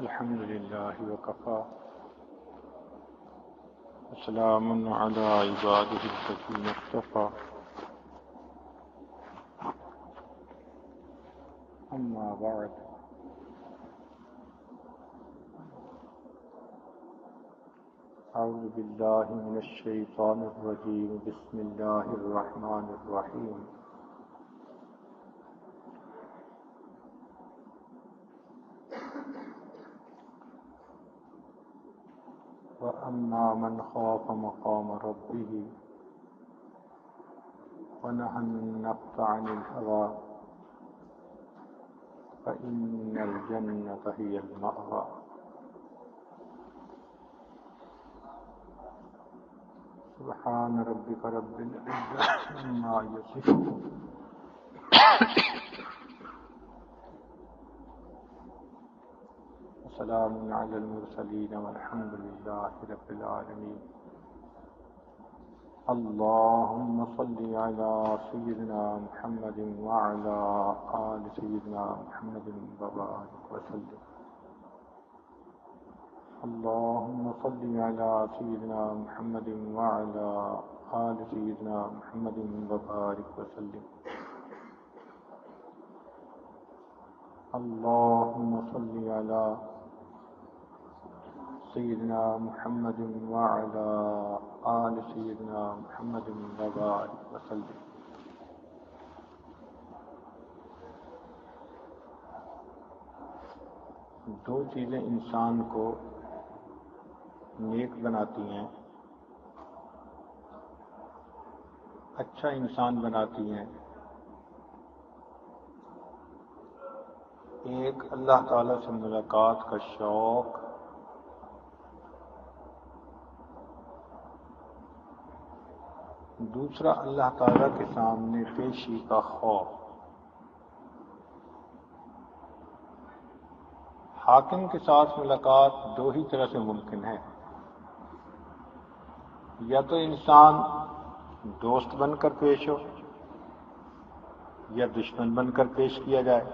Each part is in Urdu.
الحمد لله وكفى وسلام على عباده الذين اصطفى أما بعد أعوذ بالله من الشيطان الرجيم بسم الله الرحمن الرحيم وأما من خاف مقام ربه ونهى النفس عن الهوى فإن الجنة هي المأوى سبحان ربك رب العزة عما يصفون وسلام على المرسلين والحمد لله رب العالمين اللهم صل على سيدنا محمد وعلى آل سيدنا محمد وبارك وسلم اللهم صل على سيدنا محمد وعلى آل سيدنا محمد وبارك وسلم اللهم صل على سيدنا محمد وعلى آل سيدنا محمد وبارك وسلم دو چیزیں انسان کو نیک بناتی ہیں، اچھا انسان بناتی ہیں۔ ایک اللہ تعالیٰ سے ملاقات کا شوق، دوسرا اللہ تعالیٰ کے سامنے پیشی کا خوف۔ حاکم کے ساتھ ملاقات دو ہی طرح سے ممکن ہے، یا تو انسان دوست بن کر پیش ہو یا دشمن بن کر پیش کیا جائے۔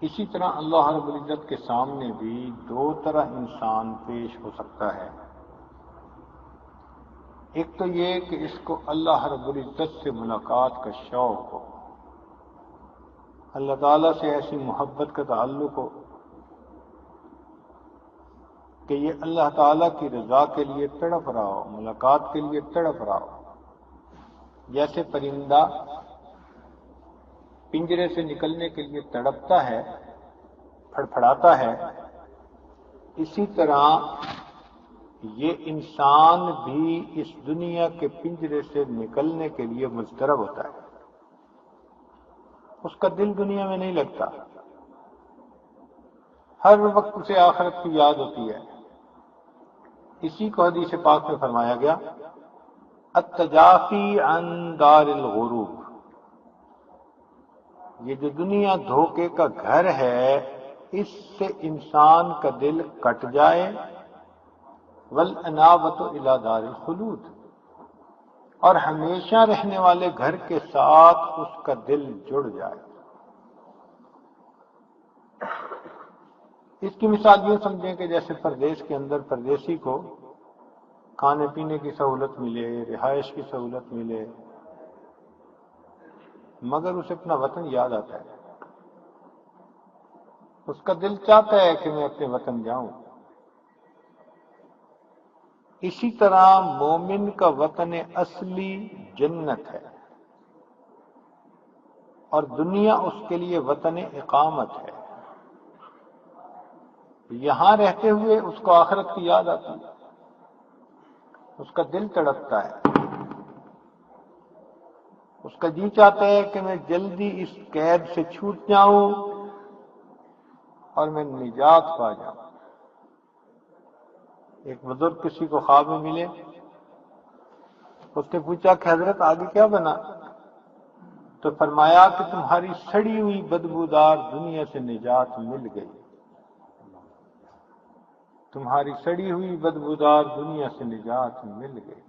اسی طرح اللہ رب العزت کے سامنے بھی دو طرح انسان پیش ہو سکتا ہے۔ ایک تو یہ کہ اس کو اللہ رب العزت سے ملاقات کا شوق ہو، اللہ تعالیٰ سے ایسی محبت کا تعلق ہو کہ یہ اللہ تعالیٰ کی رضا کے لیے تڑپ رہا ہو، ملاقات کے لیے تڑپ رہا ہو۔ جیسے پرندہ پنجرے سے نکلنے کے لیے تڑپتا ہے، پھڑپھڑاتا ہے، اسی طرح یہ انسان بھی اس دنیا کے پنجرے سے نکلنے کے لیے مضطرب ہوتا ہے، اس کا دل دنیا میں نہیں لگتا، ہر وقت اسے آخرت کی یاد ہوتی ہے۔ اسی کو حدیث پاک میں فرمایا گیا التجافی عن دار الغرور، یہ جو دنیا دھوکے کا گھر ہے اس سے انسان کا دل کٹ جائے، والانابۃ الی دار الخلود، اور ہمیشہ رہنے والے گھر کے ساتھ اس کا دل جڑ جائے۔ اس کی مثال یوں سمجھیں کہ جیسے پردیس کے اندر پردیسی کو کھانے پینے کی سہولت ملے، رہائش کی سہولت ملے، مگر اسے اپنا وطن یاد آتا ہے، اس کا دل چاہتا ہے کہ میں اپنے وطن جاؤں۔ اسی طرح مومن کا وطن اصلی جنت ہے، اور دنیا اس کے لیے وطن اقامت ہے۔ یہاں رہتے ہوئے اس کو آخرت کی یاد آتی ہے، اس کا دل تڑپتا ہے، اس کا جی چاہتا ہے کہ میں جلدی اس قید سے چھوٹ جاؤں اور میں نجات پا جاؤں۔ ایک بزرگ کسی کو خواب میں ملے، اس نے پوچھا کہ حضرت آگے کیا بنا؟ تو فرمایا کہ تمہاری سڑی ہوئی بدبودار دنیا سے نجات مل گئی، تمہاری سڑی ہوئی بدبودار دنیا سے نجات مل گئی۔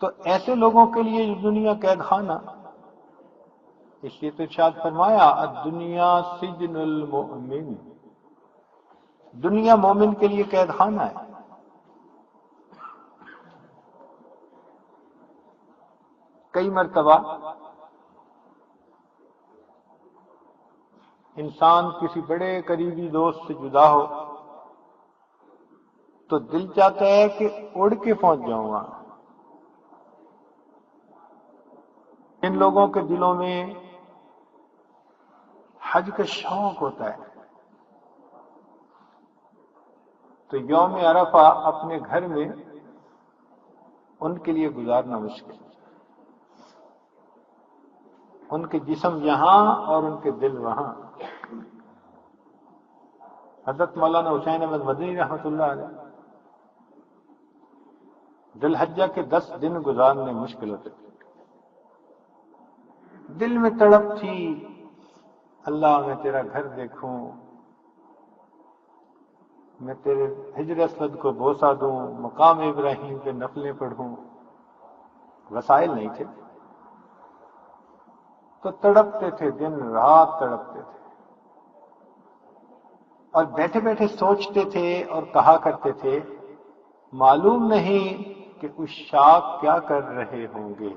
تو ایسے لوگوں کے لیے یہ دنیا قید خانہ، اس لیے تو ارشاد فرمایا الدنیا سجن المؤمن، دنیا مومن کے لیے قید خانہ ہے۔ کئی مرتبہ انسان کسی بڑے قریبی دوست سے جدا ہو تو دل چاہتا ہے کہ اڑ کے پہنچ جاؤں گا۔ ان لوگوں کے دلوں میں حج کا شوق ہوتا ہے، تو یوم عرفہ اپنے گھر میں ان کے لیے گزارنا مشکل، ان کے جسم یہاں اور ان کے دل وہاں۔ حضرت مولانا حسین احمد مدنی رحمۃ اللہ علیہ ذی الحجہ کے 10 دن گزارنے مشکل ہوتے تھے۔ دل میں تڑپ تھی، اللہ میں تیرا گھر دیکھوں، میں تیرے حجر اسود کو بوسہ دوں، مقام ابراہیم پہ نفلیں پڑھوں۔ وسائل نہیں تھے تو تڑپتے تھے، دن رات تڑپتے تھے، اور بیٹھے بیٹھے سوچتے تھے اور کہا کرتے تھے معلوم نہیں کہ عشاق کیا کر رہے ہوں گے۔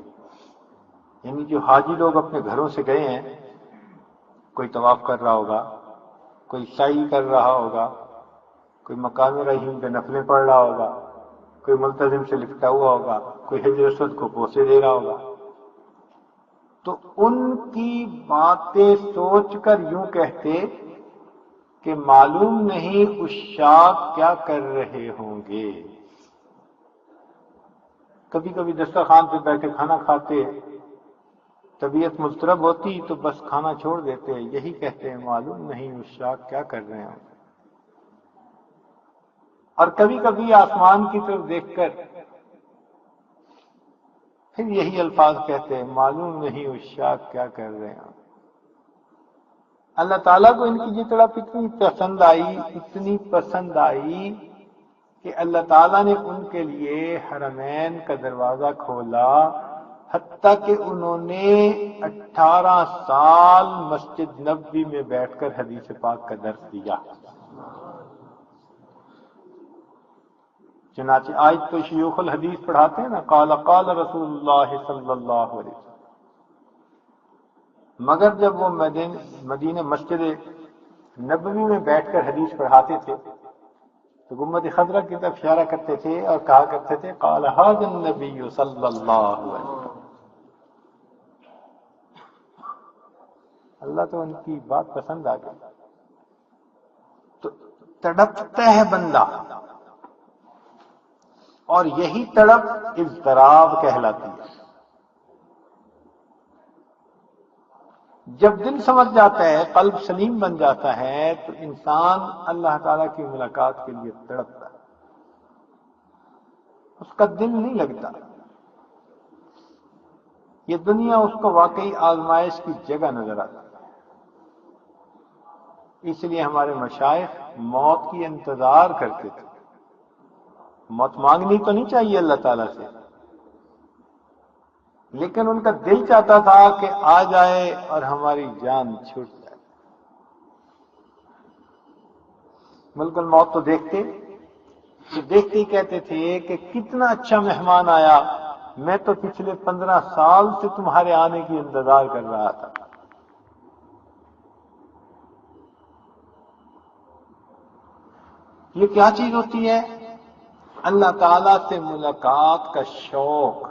یعنی جو حاجی لوگ اپنے گھروں سے گئے ہیں، کوئی طواف کر رہا ہوگا، کوئی سعی کر رہا ہوگا، کوئی مقام رحیم پہ نفلیں پڑھ رہا ہوگا، کوئی ملتزم سے لپٹا ہوا ہوگا، کوئی حجر اسود کو بوسے دے رہا ہوگا، تو ان کی باتیں سوچ کر یوں کہتے کہ معلوم نہیں عشاق کیا کر رہے ہوں گے۔ کبھی کبھی دسترخوان پہ بیٹھے کھانا کھاتے، طبیعت مضطرب ہوتی تو بس کھانا چھوڑ دیتے، یہی کہتے ہیں معلوم نہیں عشاق کیا کر رہے ہوں گے۔ اور کبھی کبھی آسمان کی طرف دیکھ کر پھر یہی الفاظ کہتے ہیں معلوم نہیں عشاق کیا کر رہے ہیں۔ اللہ تعالیٰ کو ان کی یہ تڑپ اتنی پسند آئی کہ اللہ تعالیٰ نے ان کے لیے حرمین کا دروازہ کھولا، حتیٰ کہ انہوں نے 18 سال مسجد نبوی میں بیٹھ کر حدیث پاک کا درس دیا۔ چنانچہ آج تو شیوخ الحدیث پڑھاتے ہیں نا، قال قال رسول اللہ صلی اللہ علیہ وسلم، مگر جب وہ مدینہ مسجد نبوی میں بیٹھ کر حدیث پڑھاتے تھے تو گنبد خضرا کی طرف اشارہ کرتے تھے اور کہا کرتے تھے قال ھذا النبی صلی اللہ علیہ وسلم۔ اللہ تو ان کی بات پسند آ گئی، تو تڑپتا ہے بندہ، اور یہی تڑپ اضطراب کہلاتی ہے۔ جب دل سمجھ جاتا ہے، قلب سلیم بن جاتا ہے، تو انسان اللہ تعالیٰ کی ملاقات کے لیے تڑپتا ہے، اس کا دل نہیں لگتا۔ یہ دنیا اس کو واقعی آزمائش کی جگہ نظر آتی ہے۔ اس لیے ہمارے مشائخ موت کی انتظار کرتے تھے۔ موت مانگنی تو نہیں چاہیے اللہ تعالیٰ سے، لیکن ان کا دل چاہتا تھا کہ آ جائے اور ہماری جان چھوٹ جائے۔ ملک الموت تو دیکھتے ہی کہتے تھے کہ کتنا اچھا مہمان آیا، میں تو پچھلے 15 سال سے تمہارے آنے کی انتظار کر رہا تھا۔ یہ کیا چیز ہوتی ہے؟ اللہ تعالیٰ سے ملاقات کا شوق،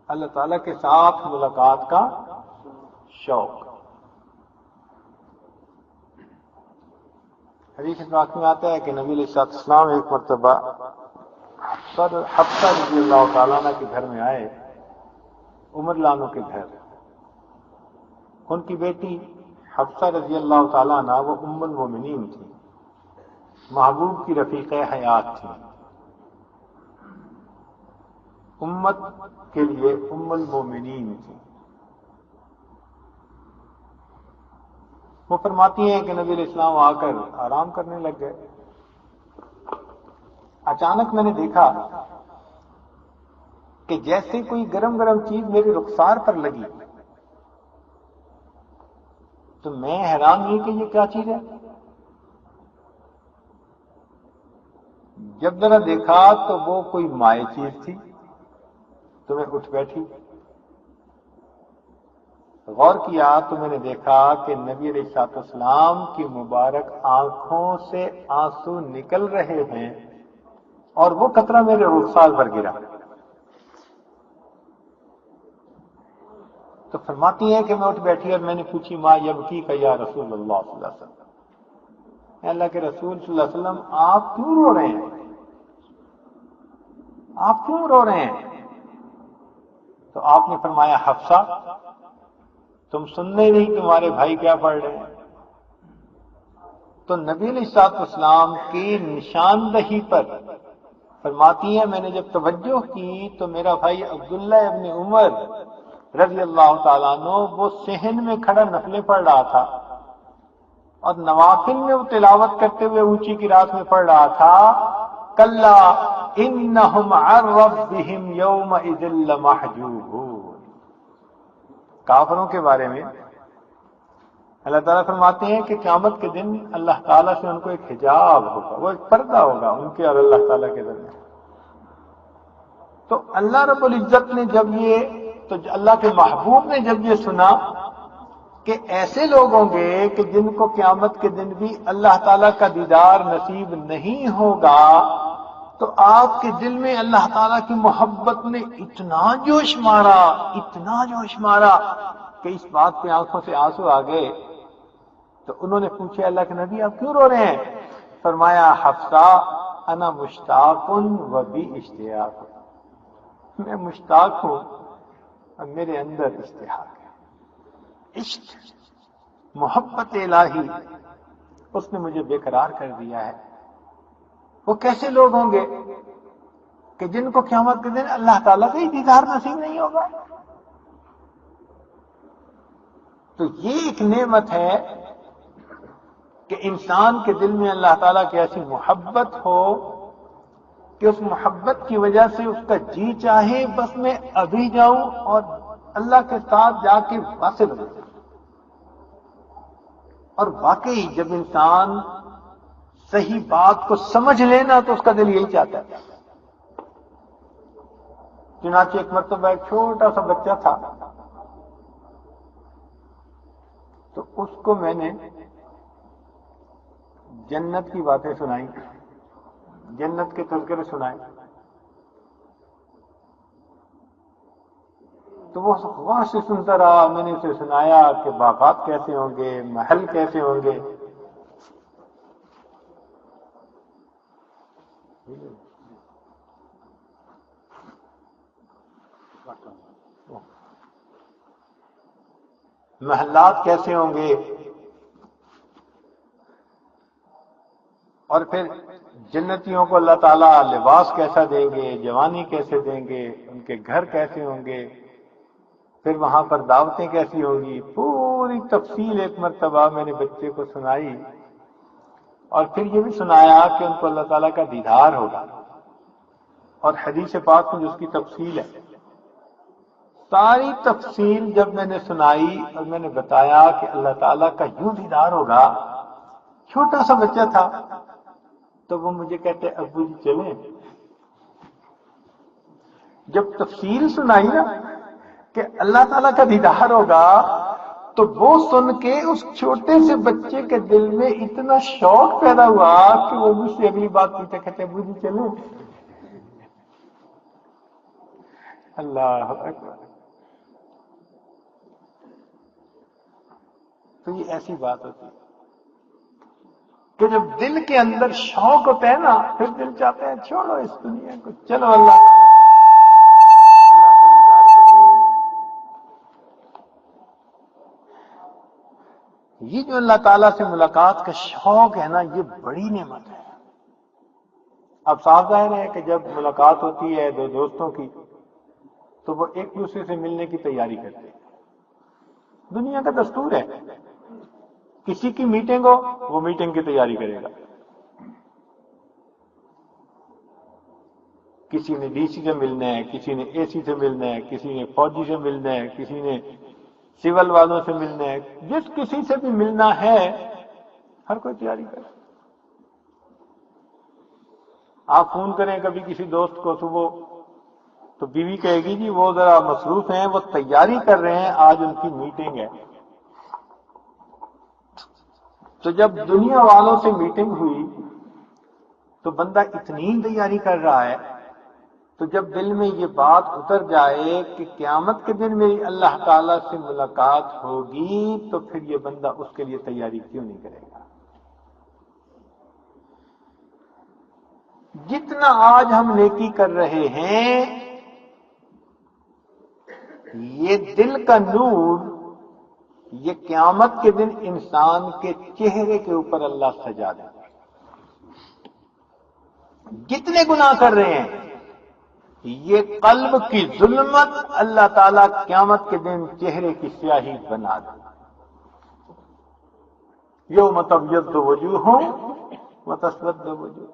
اللہ تعالیٰ کے ساتھ ملاقات کا شوق۔ حدیث پاک میں آتا ہے کہ نبی علیہ السلام ایک مرتبہ حفصہ رضی اللہ تعالیٰ عنہ کے گھر میں آئے، عمر لانو کے گھر۔ ان کی بیٹی حفصہ رضی اللہ تعالیٰ عنہ وہ ام المومنین تھی، محبوب کی رفیقہ حیات تھی، امت کے لیے ام المومنین تھی۔ وہ فرماتی ہیں کہ نبی علیہ السلام آ کر آرام کرنے لگ گئے۔ اچانک میں نے دیکھا کہ جیسے کوئی گرم گرم چیز میرے رخسار پر لگی تو میں حیران ہوئی کہ یہ کیا چیز ہے. جب ذرا دیکھا تو وہ کوئی مائع چیز تھی تو میں اٹھ بیٹھی. غور کیا تو میں نے دیکھا کہ نبی علیہ الصلوۃ والسلام کی مبارک آنکھوں سے آنسو نکل رہے ہیں اور وہ قطرہ میرے رخسار پر گرا. تو فرماتی ہیں کہ میں اٹھ بیٹھی اور میں نے پوچھی ما یبکی کا یا رسول اللہ صلی اللہ علیہ وسلم، اے اللہ کے رسول صلی اللہ علیہ وسلم آپ کیوں رو رہے ہیں، آپ کیوں رو رہے ہیں؟ تو آپ نے فرمایا حفصہ تم سننے نہیں تمہارے بھائی کیا پڑھ رہے ہیں. تو نبی علیہ الصلوۃ والسلام کی نشاندہی پر فرماتی ہیں میں نے جب توجہ کی تو میرا بھائی عبداللہ ابن عمر رضی اللہ تعالیٰ عنہ وہ صحن میں کھڑا نفلیں پڑھ رہا تھا اور نوافل میں وہ تلاوت کرتے ہوئے اونچی قرات میں پڑھ رہا تھا کلا انہم عن ربہم یومئذ لمحجوبون. کافروں کے بارے میں اللہ تعالیٰ فرماتے ہیں کہ قیامت کے دن اللہ تعالیٰ سے ان کو ایک حجاب ہوگا، وہ ایک پردہ ہوگا ان کے اور اللہ تعالیٰ کے درمیان. تو اللہ رب العزت نے جب تو اللہ کے محبوب نے جب یہ سنا کہ ایسے لوگ ہوں گے کہ جن کو قیامت کے دن بھی اللہ تعالیٰ کا دیدار نصیب نہیں ہوگا، تو آپ کے دل میں اللہ تعالیٰ کی محبت نے اتنا جوش مارا کہ اس بات پہ آنکھوں سے آنسو آ گئے. تو انہوں نے پوچھا اللہ کے نبی آپ کیوں رو رہے ہیں؟ فرمایا حفصہ انا مشتاق و بی اشتیاق، میں مشتاق ہوں اور میرے اندر اشتیاق ہے. عشق محبت الہی اس نے مجھے بے قرار کر دیا ہے. وہ کیسے لوگ ہوں گے کہ جن کو قیامت کے دن اللہ تعالیٰ کا ہی دیدار نصیب نہیں ہوگا؟ تو یہ ایک نعمت ہے کہ انسان کے دل میں اللہ تعالیٰ کی ایسی محبت ہو کہ اس محبت کی وجہ سے اس کا جی چاہے بس میں ابھی جاؤں اور اللہ کے ساتھ جا کے واصل ہو. اور واقعی جب انسان صحیح بات کو سمجھ لینا تو اس کا دل یہی چاہتا ہے. چنانچہ ایک مرتبہ ایک چھوٹا سا بچہ تھا تو اس کو میں نے جنت کی باتیں سنائی، جنت کے تذکرے سنائے. تو وہ غور سے سنتا رہا. میں نے اسے سنایا کہ باغات کیسے ہوں گے، محل کیسے ہوں گے. محلات کیسے ہوں گے، اور پھر جنتیوں کو اللہ تعالیٰ لباس کیسا دیں گے، جوانی کیسے دیں گے، ان کے گھر کیسے ہوں گے، پھر وہاں پر دعوتیں کیسی ہوں گی. پوری تفصیل ایک مرتبہ میں نے بچے کو سنائی اور پھر یہ بھی سنایا کہ ان کو اللہ تعالیٰ کا دیدار ہوگا. اور حدیث پاک میں جس کی تفصیل ہے، ساری تفصیل جب میں نے سنائی اور میں نے بتایا کہ اللہ تعالیٰ کا یوں دیدار ہوگا، چھوٹا سا بچہ تھا تو وہ مجھے کہتے ابو جی چلیں. جب تفصیل سنائی نا کہ اللہ تعالیٰ کا دیدار ہوگا تو وہ سن کے اس چھوٹے سے بچے کے دل میں اتنا شوق پیدا ہوا کہ وہ مجھ سے اگلی بات پوچھا کہتے ابو جی چلیں. اللہ اکبر. تو یہ ایسی بات ہوتی ہے کہ جب دل کے اندر شوق ہوتا ہے نا پھر دل چاہتا ہے چھوڑو اس دنیا کو، چلو اللہ کا یہ جو اللہ تعالیٰ سے ملاقات کا شوق ہے نا یہ بڑی نعمت ہے. اب صاف ظاہر ہے کہ جب ملاقات ہوتی ہے دو دوستوں کی تو وہ ایک دوسرے سے ملنے کی تیاری کرتے ہیں. دنیا کا دستور ہے، کسی کی میٹنگ ہو وہ میٹنگ کی تیاری کرے گا. کسی نے ڈی سی سے ملنا ہے، کسی نے اے سی سے ملنا ہے، کسی نے فوجی سے ملنا ہے، کسی نے سول والوں سے ملنا ہے، جس کسی سے بھی ملنا ہے ہر کوئی تیاری کرے۔ آپ فون کریں کبھی کسی دوست کو صبح تو بیوی کہے گی جی وہ ذرا مصروف ہیں، وہ تیاری کر رہے ہیں، آج ان کی میٹنگ ہے۔ تو جب دنیا والوں سے میٹنگ ہوئی تو بندہ اتنی تیاری کر رہا ہے، تو جب دل میں یہ بات اتر جائے کہ قیامت کے دن میری اللہ تعالی سے ملاقات ہوگی تو پھر یہ بندہ اس کے لیے تیاری کیوں نہیں کرے گا؟ جتنا آج ہم نیکی کر رہے ہیں یہ دل کا نور یہ قیامت کے دن انسان کے چہرے کے اوپر اللہ سجا دے۔ جتنے گناہ کر رہے ہیں یہ قلب کی ظلمت اللہ تعالیٰ قیامت کے دن چہرے کی سیاہی بنا دے۔ یوم تبیض وجوہ وتسود وجوہ،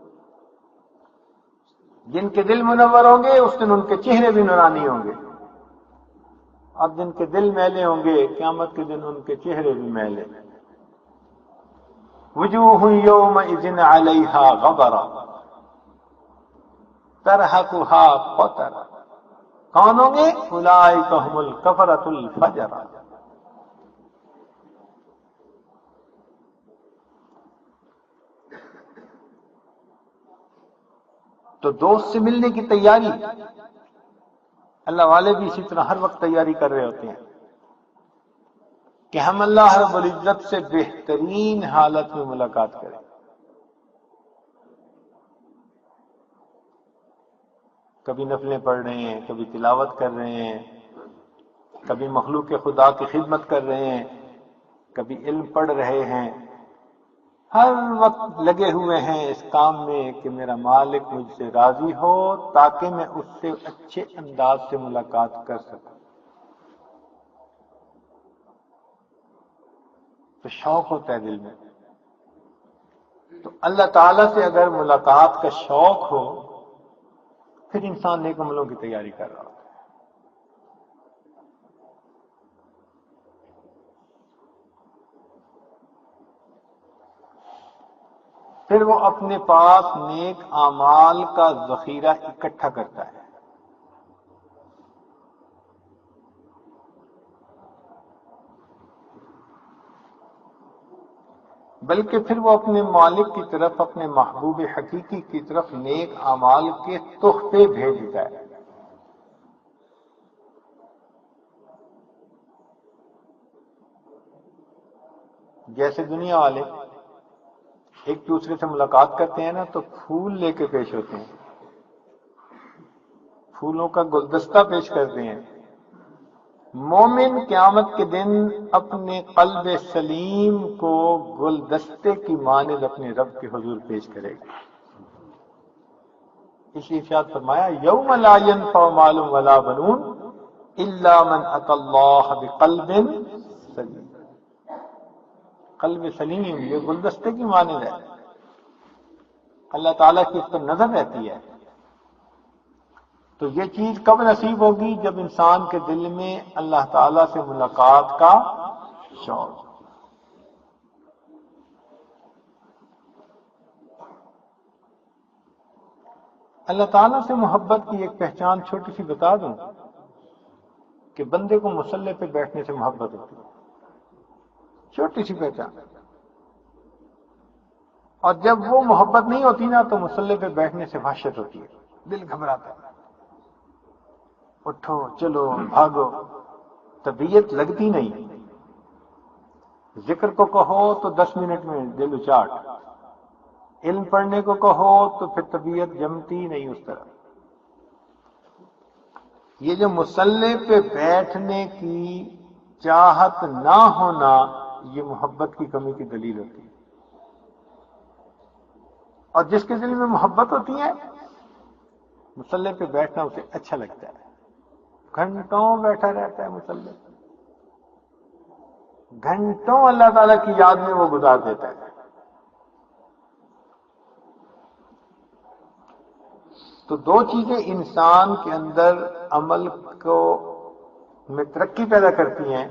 جن کے دل منور ہوں گے اس دن ان کے چہرے بھی نورانی ہوں گے، اور جن کے دل میلے ہوں گے قیامت کے دن ان کے چہرے بھی میلے۔ وجوہ یومئذ علیہا غبرہ ترہقها قترہ، کون ہوں گے؟ اولئک هم الکفرۃ الفجرہ۔ تو دوست سے ملنے کی تیاری، اللہ والے بھی اسی طرح ہر وقت تیاری کر رہے ہوتے ہیں کہ ہم اللہ رب العزت سے بہترین حالت میں ملاقات کریں۔ کبھی نفلیں پڑھ رہے ہیں، کبھی تلاوت کر رہے ہیں، کبھی مخلوق خدا کی خدمت کر رہے ہیں، کبھی علم پڑھ رہے ہیں، ہر وقت لگے ہوئے ہیں اس کام میں کہ میرا مالک مجھ سے راضی ہو تاکہ میں اس سے اچھے انداز سے ملاقات کر سکوں۔ تو شوق ہوتا ہے دل میں۔ تو اللہ تعالیٰ سے اگر ملاقات کا شوق ہو پھر انسان نیک عملوں کی تیاری کر رہا ہوتا ہے۔ پھر وہ اپنے پاس نیک اعمال کا ذخیرہ اکٹھا کرتا ہے۔ بلکہ پھر وہ اپنے مالک کی طرف، اپنے محبوب حقیقی کی طرف نیک اعمال کے تحفے بھیجتا ہے۔ جیسے دنیا والے ایک دوسرے سے ملاقات کرتے ہیں نا تو پھول لے کے پیش ہوتے ہیں، پھولوں کا گلدستہ پیش کرتے ہیں۔ مومن قیامت کے دن اپنے قلب سلیم کو گلدستے کی مانند اپنے رب کے حضور پیش کرے گا۔ اس لیے ارشاد فرمایا یوم لا ينفع مال ولا بنون الا من اتى الله بقلب سلیم۔ قلب سلیم یہ گلدستے کی مانند ہے، اللہ تعالیٰ کی اس پر نظر رہتی ہے۔ تو یہ چیز کب نصیب ہوگی؟ جب انسان کے دل میں اللہ تعالیٰ سے ملاقات کا شوق۔ اللہ تعالیٰ سے محبت کی ایک پہچان چھوٹی سی بتا دوں کہ بندے کو مصلی پہ بیٹھنے سے محبت ہوتی ہے، چھوٹی سی پہچان۔ اور جب وہ محبت نہیں ہوتی نا تو مصلی پہ بیٹھنے سے وحشت ہوتی ہے، دل گھبراتا ہے، اٹھو چلو بھاگو، طبیعت لگتی نہیں۔ ذکر کو کہو تو 10 منٹ میں دل اچاٹ، علم پڑھنے کو کہو تو پھر طبیعت جمتی نہیں اس طرح۔ یہ جو مصلی پہ بیٹھنے کی چاہت نہ ہونا یہ محبت کی کمی کی دلیل ہوتی ہے۔ اور جس کے دل میں محبت ہوتی ہے مصلی پہ بیٹھنا اسے اچھا لگتا ہے، گھنٹوں بیٹھا رہتا ہے مصلی، گھنٹوں اللہ تعالیٰ کی یاد میں وہ گزار دیتا ہے۔ تو دو چیزیں انسان کے اندر عمل کو میں ترقی پیدا کرتی ہیں.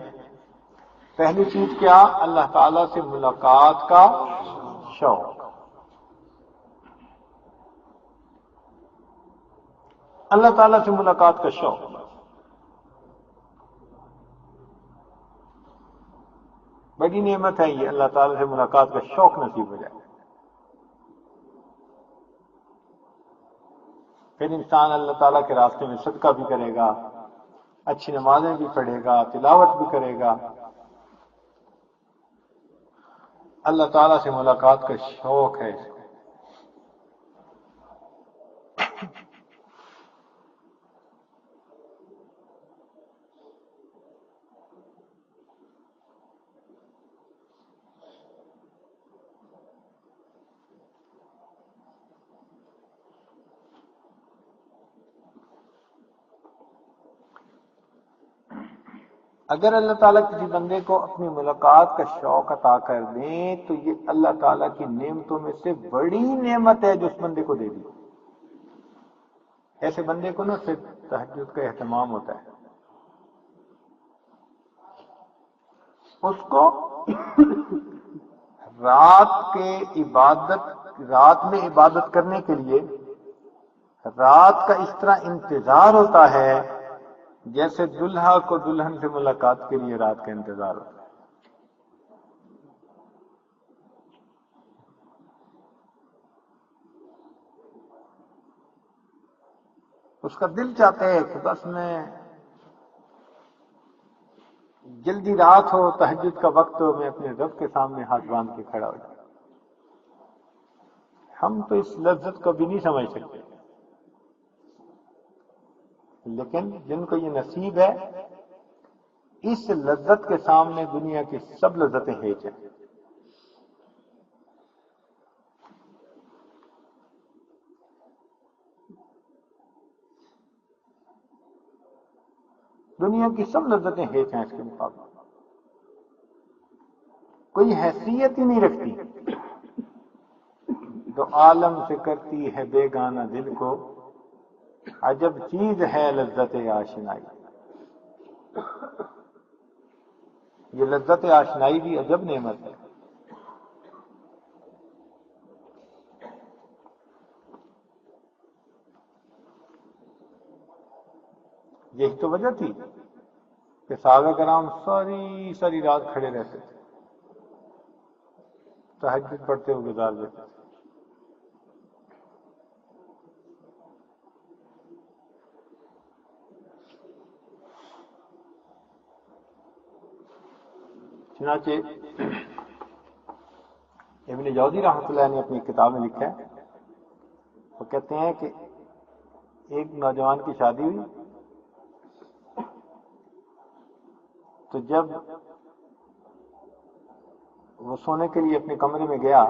پہلی چیز کیا؟ اللہ تعالیٰ سے ملاقات کا شوق. اللہ تعالیٰ سے ملاقات کا شوق. بڑی نعمت ہے یہ، اللہ تعالیٰ سے ملاقات کا شوق نصیب ہو جائے. پھر انسان اللہ تعالیٰ کے راستے میں صدقہ بھی کرے گا، اچھی نمازیں بھی پڑھے گا، تلاوت بھی کرے گا. اللہ تعالیٰ سے ملاقات کا شوق ہے اس کو. اگر اللہ تعالیٰ کسی بندے کو اپنی ملاقات کا شوق عطا کر دیں تو یہ اللہ تعالیٰ کی نعمتوں میں سے بڑی نعمت ہے جو اس بندے کو دے دی. ایسے بندے کو نا پھر تہجد کا اہتمام ہوتا ہے. اس کو رات میں عبادت کرنے کے لیے رات کا اس طرح انتظار ہوتا ہے جیسے دلہا کو دلہن سے ملاقات کے لیے رات کا انتظار ہوتا ہے. اس کا دل چاہتا ہے کہ بس میں جلدی رات ہو، تہجد کا وقت ہو، میں اپنے رب کے سامنے ہاتھ باندھ کے کھڑا ہو جاؤں. ہم تو اس لذت کو بھی نہیں سمجھ سکتے، لیکن جن کو یہ نصیب ہے اس لذت کے سامنے دنیا کی سب لذتیں ہیچ ہیں. دنیا کی سب لذتیں ہیچ ہیں اس کے مقابلے. کوئی حیثیت ہی نہیں رکھتی. تو عالم سے کرتی ہے بیگانہ دل کو، عجب چیز ہے لذت آشنائی. یہ لذت آشنائی بھی عجب نعمت ہے. یہی تو وجہ تھی کہ صحابہ کرام ساری رات کھڑے رہتے تھے، تہجد پڑھتے ہوئے گزار دیتے تھے. چنانچہ ابن جوزی رحمۃ اللہ نے اپنی کتاب میں لکھا ہے، وہ کہتے ہیں کہ ایک نوجوان کی شادی ہوئی تو جب وہ سونے کے لیے اپنے کمرے میں گیا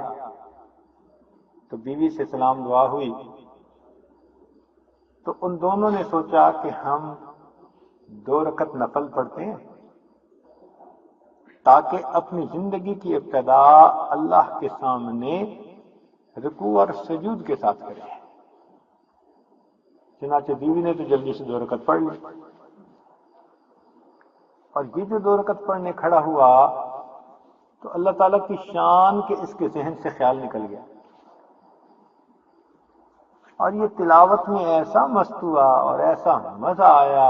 تو بیوی سے سلام دعا ہوئی تو ان دونوں نے سوچا کہ ہم 2 رکعت نفل پڑھتے ہیں تاکہ اپنی زندگی کی ابتدا اللہ کے سامنے رکوع اور سجود کے ساتھ کریں. چنانچہ بیوی نے تو جلدی سے 2 رکعت پڑھ لی، اور یہ جو 2 رکعت پڑھنے کھڑا ہوا تو اللہ تعالیٰ کی شان کے اس کے ذہن سے خیال نکل گیا، اور یہ تلاوت میں ایسا مست ہوا اور ایسا مزہ آیا،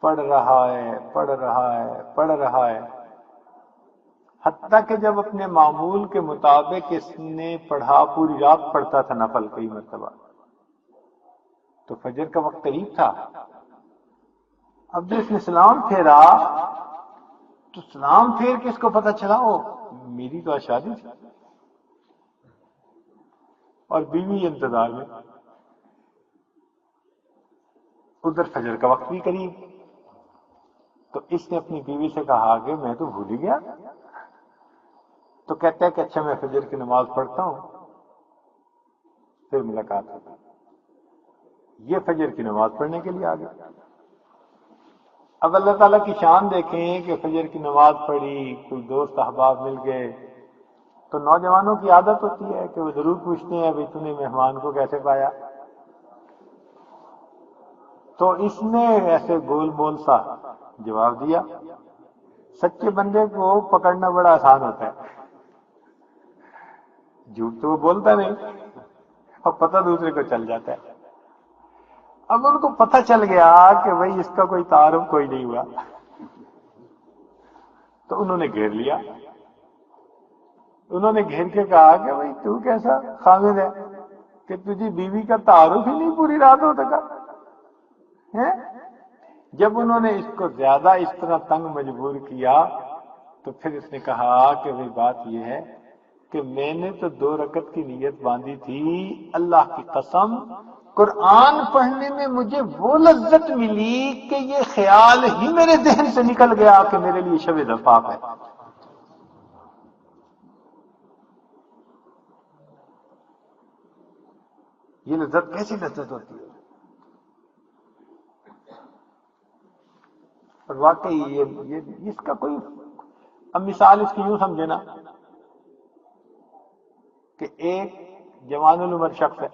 پڑھ رہا ہے حتیٰ کہ جب اپنے معمول کے مطابق اس نے پڑھا، پوری رات پڑھتا تھا نفل کئی مرتبہ، تو فجر کا وقت قریب تھا. اب جب اس نے سلام پھیرا تو سلام پھیر کے اس کو پتہ چلا میری تو آج شادی تھی، اور بیوی انتظار میں. ادھر فجر کا وقت بھی قریب، تو اس نے اپنی بیوی سے کہا کہ میں تو بھول ہی گیا. تو کہتا ہے کہ اچھا میں فجر کی نماز پڑھتا ہوں پھر ملاقات ہوگی. یہ فجر کی نماز پڑھنے کے لیے آ گیا. اب اللہ تعالیٰ کی شان دیکھیں کہ فجر کی نماز پڑھی، کوئی دوست احباب مل گئے، تو نوجوانوں کی عادت ہوتی ہے کہ وہ ضرور پوچھتے ہیں بھائی تو نے مہمان کو کیسے پایا؟ تو اس نے ایسے گول مول سا جواب دیا. سچے بندے کو پکڑنا بڑا آسان ہوتا ہے، جھوٹ تو وہ بولتا نہیں اور پتہ دوسرے کو چل جاتا ہے. اب ان کو پتہ چل گیا کہ بھئی اس کا کوئی تعارف کوئی نہیں ہوا، تو انہوں نے گھیر لیا. انہوں نے گھیر کے کہا کہ بھئی تو کیسا خامد ہے کہ تجھے بیوی کا تعارف ہی نہیں پوری رات ہو سکا ہے؟ جب انہوں نے اس کو زیادہ اس طرح تنگ مجبور کیا تو پھر اس نے کہا کہ بھئی بات یہ ہے کہ میں نے تو 2 رکعت کی نیت باندھی تھی، اللہ کی قسم قرآن پڑھنے میں مجھے وہ لذت ملی کہ یہ خیال ہی میرے ذہن سے نکل گیا کہ میرے لیے شب زفاف ہے. یہ لذت کیسی لذت ہوتی ہے؟ اور واقعی یہ اس کا کوئی، اب مثال اس کی یوں سمجھے نا کہ ایک جوان العمر شخص ہے،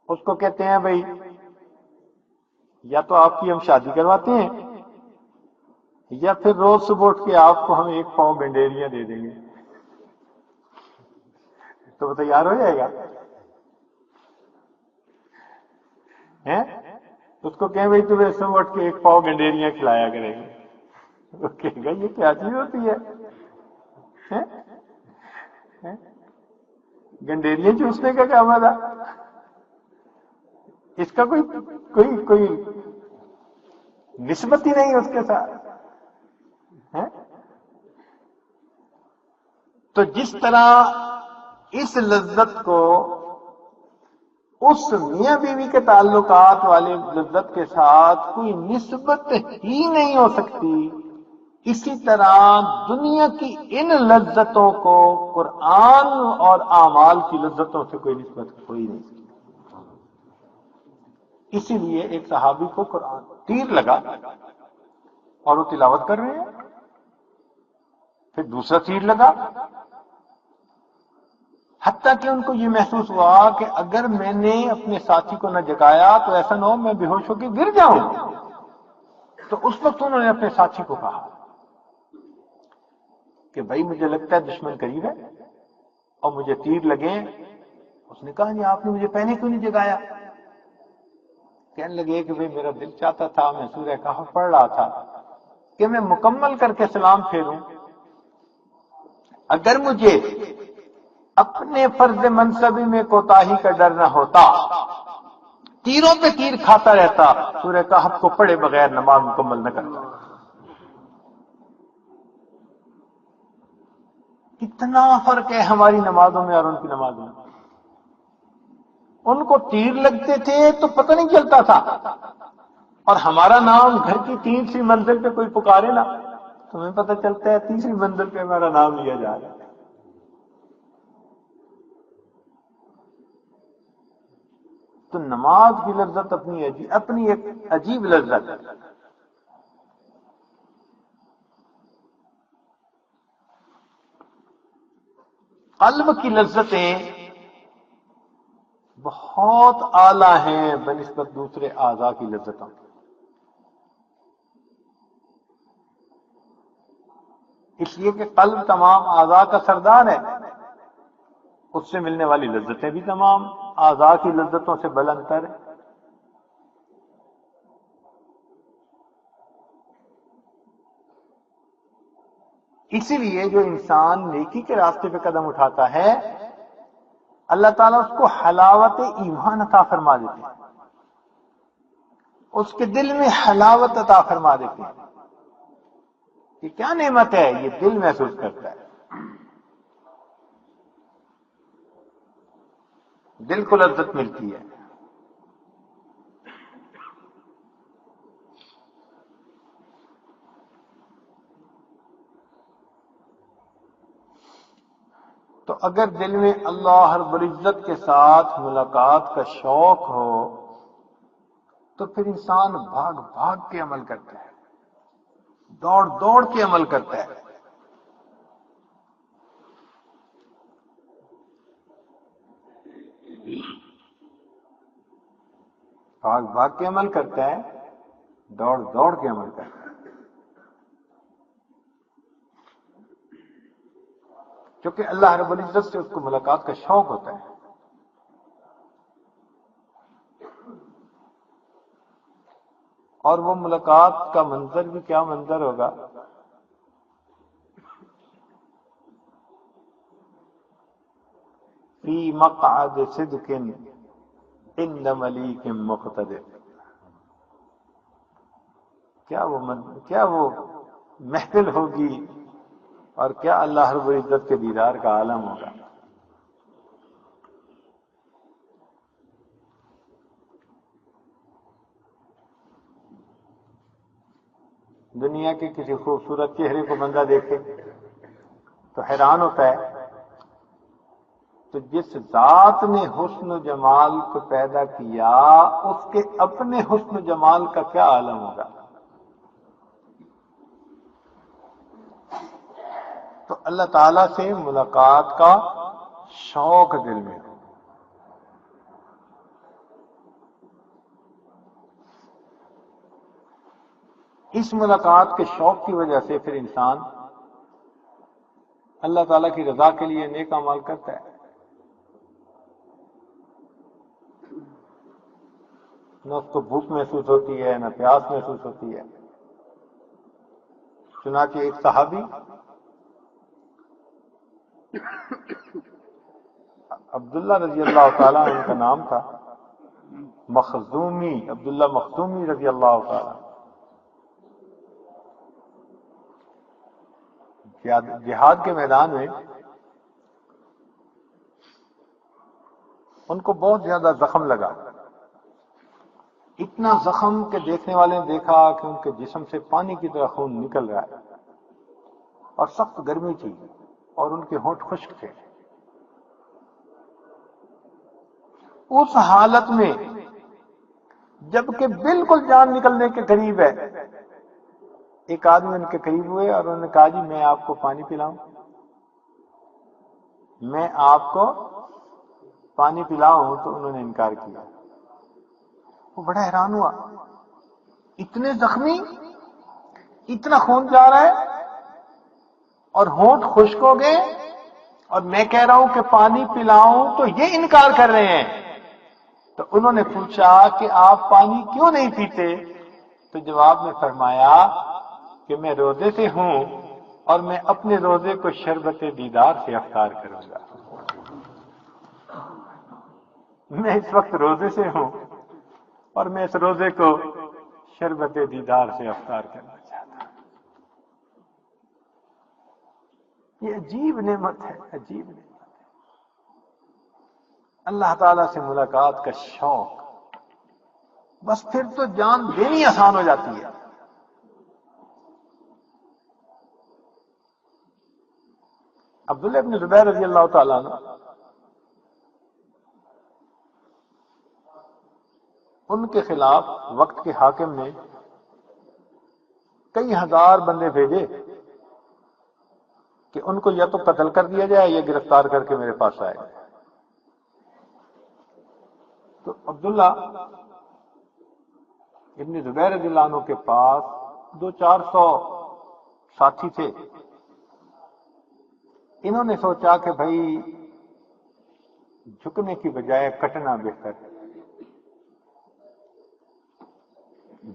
اس کو کہتے ہیں بھئی یا تو آپ کی ہم شادی کرواتے ہیں یا پھر روز صبح اٹھ کے آپ کو ہم 1 پاؤ گنڈیریاں دے دیں گے. تو وہ تیار ہو جائے گا؟ ہیں؟ اس کو کہیں بھئی تمہیں صبح اٹھ کے 1 پاؤ گنڈیریاں کھلایا کریں گے. وہ کہے گا یہ کیا چیز ہوتی ہے؟ گنڈیریاں چوسنے کا کیا مزہ؟ اس کا کوئی نسبت ہی نہیں اس کے ساتھ. تو جس طرح اس لذت کو اس میاں بیوی کے تعلقات والے لذت کے ساتھ کوئی نسبت ہی نہیں ہو سکتی، اسی طرح دنیا کی ان لذتوں کو قرآن اور اعمال کی لذتوں سے کوئی نسبت کوئی نہیں. اسی لیے ایک صحابی کو قرآن تیر لگا اور وہ تلاوت کر رہے ہیں، پھر دوسرا تیر لگا، حتیٰ کہ ان کو یہ محسوس ہوا کہ اگر میں نے اپنے ساتھی کو نہ جگایا تو ایسا نہ ہو میں بے ہوش ہو کے گر جاؤں. تو اس وقت انہوں نے اپنے ساتھی کو کہا کہ بھائی مجھے لگتا ہے دشمن قریب ہے اور مجھے تیر لگے. اس نے کہا نہیں آپ نے مجھے پہلے کیوں نہیں جگایا؟ کہنے لگے کہ بھائی میرا دل چاہتا تھا، میں سورہ کہف پڑھ رہا تھا کہ میں مکمل کر کے سلام پھیروں. اگر مجھے اپنے فرض منصبی میں کوتاہی کا ڈر نہ ہوتا تیروں پہ تیر کھاتا رہتا، سورہ کہف کو پڑھے بغیر نماز مکمل نہ کرتا. کتنا فرق ہے ہماری نمازوں میں اور ان کی نمازوں میں. ان کو تیر لگتے تھے تو پتہ نہیں چلتا تھا، اور ہمارا نام گھر کی 3ری منزل پہ کوئی پکارے نا تو ہمیں پتہ چلتا ہے 3ری منزل پہ ہمارا نام لیا جا رہا ہے. تو نماز کی لذت اپنی ایک عجیب لذت ہے. قلب کی لذتیں بہت اعلیٰ ہیں بنسبت دوسرے اعضاء کی لذتوں. اس لیے کہ قلب تمام اعضاء کا سردار ہے، اس سے ملنے والی لذتیں بھی تمام اعضاء کی لذتوں سے بلند تر ہیں. اسی لیے جو انسان نیکی کے راستے پہ قدم اٹھاتا ہے اللہ تعالیٰ اس کو حلاوت ایمان عطا فرما دیتے ہیں، اس کے دل میں حلاوت عطا فرما دیتے ہیں. یہ کیا نعمت ہے؟ یہ دل محسوس کرتا ہے، دل کو لذت ملتی ہے. تو اگر دل میں اللہ رب العزت کے ساتھ ملاقات کا شوق ہو تو پھر انسان بھاگ بھاگ کے عمل کرتا ہے، دوڑ دوڑ کے عمل کرتا ہے. بھاگ بھاگ کے عمل کرتا ہے، دوڑ دوڑ کے عمل کرتا ہے، کیونکہ اللہ رب العزت سے اس کو ملاقات کا شوق ہوتا ہے۔ اور وہ ملاقات کا منظر بھی کیا منظر ہوگا، فی مقعد صدق عند ملیک مقتدر۔ کیا وہ محفل ہوگی اور کیا اللہ رب العزت کے دیدار کا عالم ہوگا۔ دنیا کے کسی خوبصورت چہرے کو بندہ دیکھے تو حیران ہوتا ہے، تو جس ذات نے حسن و جمال کو پیدا کیا اس کے اپنے حسن و جمال کا کیا عالم ہوگا۔ تو اللہ تعالیٰ سے ملاقات کا شوق دل میں ہو۔ اس ملاقات کے شوق کی وجہ سے پھر انسان اللہ تعالیٰ کی رضا کے لیے نیک اعمال کرتا ہے، نہ اس کو بھوک محسوس ہوتی ہے نہ پیاس محسوس ہوتی ہے۔ چنانچہ ایک صحابی عبداللہ رضی اللہ تعالیٰ عنہ کا نام تھا، مخزومی، عبداللہ مخزومی رضی اللہ تعالیٰ، جہاد کے میدان میں ان کو بہت زیادہ زخم لگا، اتنا زخم کہ دیکھنے والے نے دیکھا کہ ان کے جسم سے پانی کی طرح خون نکل رہا ہے، اور سخت گرمی تھی اور ان کے ہونٹ خشک تھے۔ اس حالت میں جبکہ بالکل جان نکلنے کے قریب ہے، ایک آدمی ان کے قریب ہوئے اور انہوں نے کہا جی میں آپ کو پانی پلاؤں، میں آپ کو پانی پلاؤں، تو انہوں نے انکار کیا۔ وہ بڑا حیران ہوا، اتنے زخمی، اتنا خون جا رہا ہے اور ہونٹ خشک ہو گئے، اور میں کہہ رہا ہوں کہ پانی پلاؤں تو یہ انکار کر رہے ہیں۔ تو انہوں نے پوچھا کہ آپ پانی کیوں نہیں پیتے؟ تو جواب میں فرمایا کہ میں روزے سے ہوں اور میں اپنے روزے کو شربت دیدار سے افطار کروں گا۔ میں اس وقت روزے سے ہوں اور میں اس روزے کو شربت دیدار سے افطار کرنا چاہتا ہوں۔ یہ عجیب نعمت ہے، عجیب نعمت ہے، اللہ تعالیٰ سے ملاقات کا شوق، بس پھر تو جان دینی آسان ہو جاتی ہے۔ عبداللہ ابن زبیر رضی اللہ تعالیٰ عنہ، ان کے خلاف وقت کے حاکم نے کئی ہزار بندے بھیجے کہ ان کو یا تو قتل کر دیا جائے یا گرفتار کر کے میرے پاس آئے۔ تو عبداللہ ابن زبیر رضی اللہ عنہ کے پاس 200-400 ساتھی تھے۔ انہوں نے سوچا کہ بھائی جھکنے کی بجائے کٹنا بہتر ہے،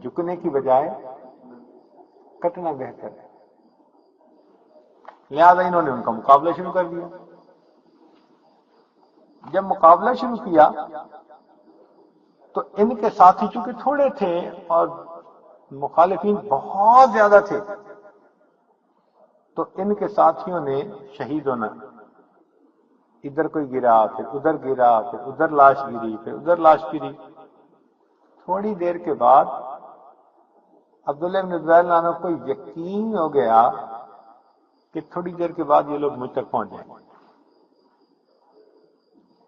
جھکنے کی بجائے کٹنا بہتر ہے، لہذا انہوں نے ان کا مقابلہ شروع کر دیا۔ جب مقابلہ شروع کیا تو ان کے ساتھی چونکہ تھوڑے تھے اور مخالفین بہت زیادہ تھے، تو ان کے ساتھیوں نے شہید ہونا، ادھر کوئی گرا پھر ادھر گرا پھر ادھر لاش گری پھر ادھر لاش گری۔ تھوڑی دیر کے بعد عبداللہ بن زبیر عنہ کو یقین ہو گیا کہ تھوڑی دیر کے بعد یہ لوگ مجھ تک پہنچ جائیں گے،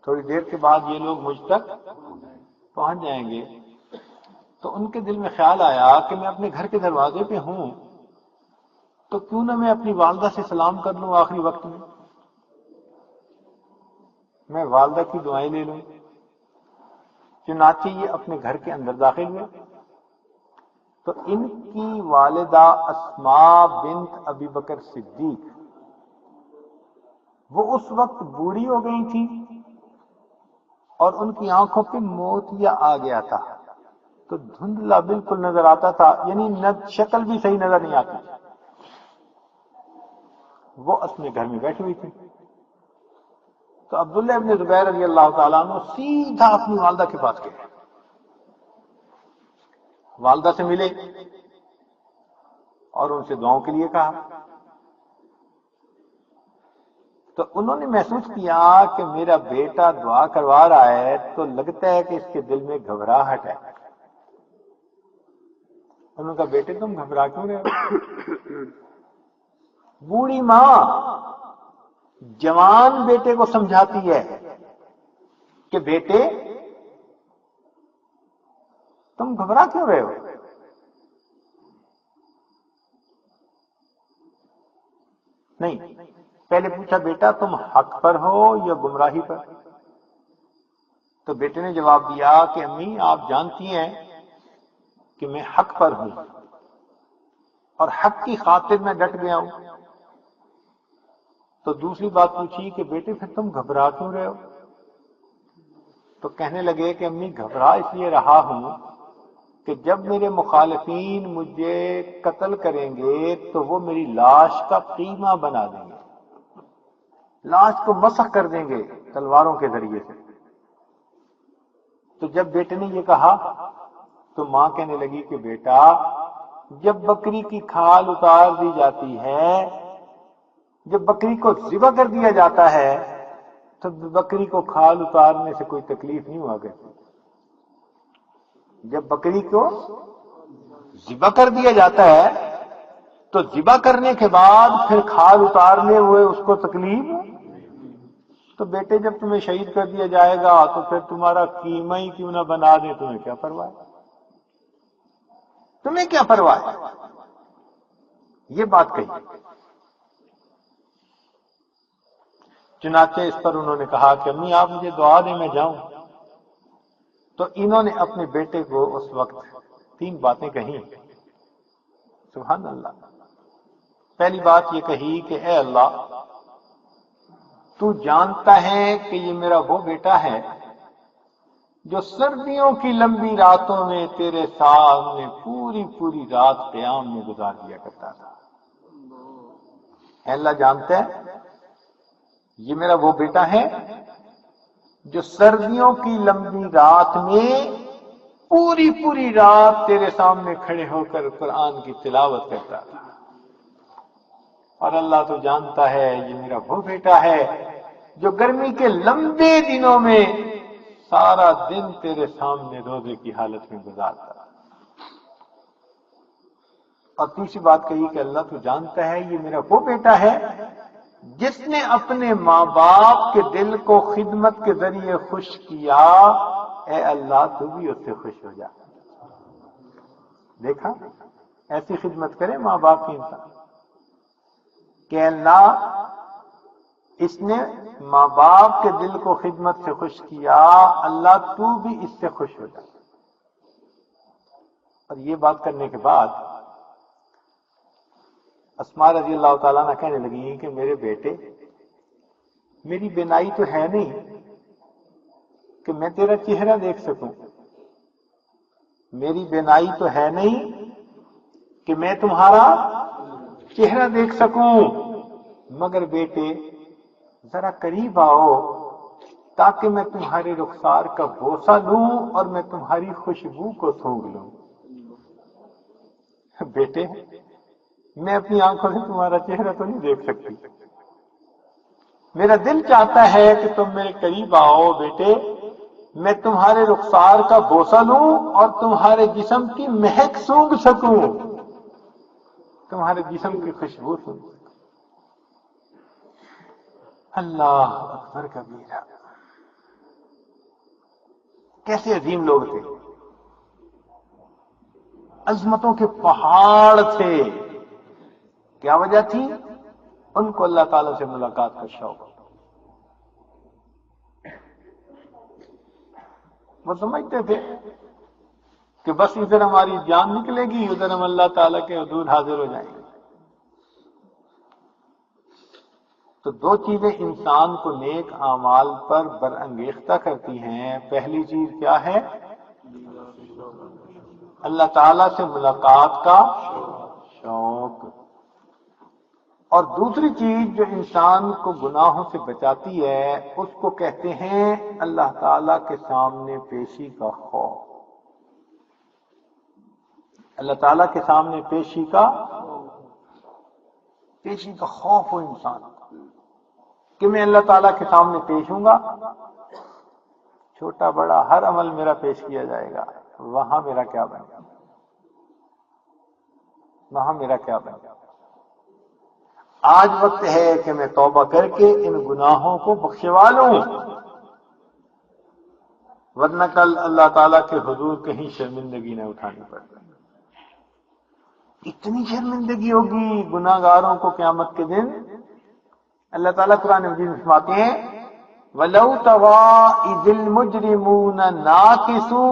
تھوڑی دیر کے بعد یہ لوگ مجھ تک پہنچ جائیں گے۔ تو ان کے دل میں خیال آیا کہ میں اپنے گھر کے دروازے پہ ہوں تو کیوں نہ میں اپنی والدہ سے سلام کر لوں، آخری وقت میں والدہ کی دعائیں لے لوں۔ چنانچہ یہ اپنے گھر کے اندر داخل ہوئے تو ان کی والدہ اسماء بنت ابی بکر صدیق وہ اس وقت بوڑھی ہو گئی تھی اور ان کی آنکھوں پہ موتیا آ گیا تھا، تو دھندلا بالکل نظر آتا تھا، یعنی شکل بھی صحیح نظر نہیں آتی. وہ اپنے گھر میں بیٹھی ہوئی تھی تو عبداللہ ابن زبیر رضی اللہ تعالیٰ عنہ سیدھا اپنی والدہ کے پاس گئے، والدہ سے ملے اور ان سے دعاؤں کے لیے کہا. تو انہوں نے محسوس کیا کہ میرا بیٹا دعا کروا رہا ہے تو لگتا ہے کہ اس کے دل میں گھبراہٹ ہے. انہوں نے کہا بیٹے تم گھبرا کیوں رہے ہو؟ بوڑھی ماں جوان بیٹے کو سمجھاتی ہے کہ بیٹے تم گھبرا کیوں رہے ہو؟ نہیں، پہلے پوچھا بیٹا تم حق پر ہو یا گمراہی پر؟ تو بیٹے نے جواب دیا کہ امی آپ جانتی ہیں کہ میں حق پر ہوں اور حق کی خاطر میں ڈٹ گیا ہوں. تو دوسری بات پوچھی کہ بیٹے پھر تم گھبرا کیوں رہے ہو؟ تو کہنے لگے کہ امی گھبرا اس لیے رہا ہوں کہ جب میرے مخالفین مجھے قتل کریں گے تو وہ میری لاش کا قیمہ بنا دیں گے، لاش کو مسخ کر دیں گے تلواروں کے ذریعے سے. تو جب بیٹے نے یہ کہا تو ماں کہنے لگی کہ بیٹا جب بکری کی کھال اتار دی جاتی ہے، جب بکری کو ذبح کر دیا جاتا ہے تو بکری کو کھال اتارنے سے کوئی تکلیف نہیں ہوا کرتی. جب بکری کو ذبح کر دیا جاتا ہے تو ذبح کرنے کے بعد پھر کھال اتارنے ہوئے اس کو تکلیف. تو بیٹے جب تمہیں شہید کر دیا جائے گا تو پھر تمہارا قیمہ ہی کیوں نہ بنا دے، تمہیں کیا پرواہ ہے؟ تمہیں کیا پرواہ ہے؟ یہ بات کہی. چنانچہ اس پر انہوں نے کہا کہ امی آپ مجھے دعا دیں میں جاؤں. تو انہوں نے اپنے بیٹے کو اس وقت 3 باتیں کہیں. سبحان اللہ. پہلی بات یہ کہی کہ اے اللہ تو جانتا ہے کہ یہ میرا وہ بیٹا ہے جو سردیوں کی لمبی راتوں میں تیرے سامنے پوری پوری رات قیام میں گزار دیا کرتا تھا. اے اللہ جانتا ہے یہ میرا وہ بیٹا ہے جو سردیوں کی لمبی رات میں پوری پوری رات تیرے سامنے کھڑے ہو کر قرآن کی تلاوت کرتا تھا. اور اللہ تو جانتا ہے یہ میرا وہ بیٹا ہے جو گرمی کے لمبے دنوں میں سارا دن تیرے سامنے روزے کی حالت میں گزارتا. اور تیسری بات کہی کہ اللہ تو جانتا ہے یہ میرا وہ بیٹا ہے جس نے اپنے ماں باپ کے دل کو خدمت کے ذریعے خوش کیا. اے اللہ تو بھی اس سے خوش ہو جا. دیکھا ایسی خدمت کرے ماں باپ کی انسان کہ اللہ اس نے ماں باپ کے دل کو خدمت سے خوش کیا، اللہ تو بھی اس سے خوش ہو جا. اور یہ بات کرنے کے بعد اسماء رضی اللہ تعالیٰ عنہ کہنے لگی کہ میرے بیٹے میری بینائی تو ہے نہیں کہ میں تیرا چہرہ دیکھ سکوں، میری بینائی تو ہے نہیں کہ میں تمہارا چہرہ دیکھ سکوں، مگر بیٹے ذرا قریب آؤ تاکہ میں تمہارے رخسار کا بوسہ لوں اور میں تمہاری خوشبو کو سونگھ لوں. بیٹے میں اپنی آنکھوں سے تمہارا چہرہ تو نہیں دیکھ سکتی، میرا دل چاہتا ہے کہ تم میرے قریب آؤ بیٹے، میں تمہارے رخسار کا بوسہ لوں اور تمہارے جسم کی مہک سونگھ سکوں، تمہارے جسم کی خوشبو سونگھ سکوں. اللہ اکبر کبیرہ. کیسے عظیم لوگ تھے، عظمتوں کے پہاڑ تھے. کیا وجہ تھی؟ ان کو اللہ تعالیٰ سے ملاقات کا شوق. وہ سمجھتے تھے کہ بس ادھر ہماری جان نکلے گی، ادھر ہم اللہ تعالیٰ کے حضور حاضر ہو جائیں گے۔ تو دو چیزیں انسان کو نیک اعمال پر برانگیختہ کرتی ہیں۔ پہلی چیز کیا ہے؟ اللہ تعالیٰ سے ملاقات کا شوق، اور دوسری چیز جو انسان کو گناہوں سے بچاتی ہے اس کو کہتے ہیں اللہ تعالیٰ کے سامنے پیشی کا خوف۔ اللہ تعالیٰ کے سامنے پیشی کا خوف ہو انسان کو کہ میں اللہ تعالیٰ کے سامنے پیش ہوں گا، چھوٹا بڑا ہر عمل میرا پیش کیا جائے گا، وہاں میرا کیا بنے گا، وہاں میرا کیا بنے گا۔ آج وقت ہے کہ میں توبہ کر کے ان گناہوں کو بخشوا لوں، ورنہ کل اللہ تعالیٰ کے حضور کہیں شرمندگی نہ اٹھانی پڑے۔ اتنی شرمندگی ہوگی گناہ گاروں کو قیامت کے دن۔ اللہ تعالیٰ قرآن مجید میں فرماتے ہیں وَلَوْ تَرَىٰ إِذِ الْمُجْرِمُونَ نَاكِسُو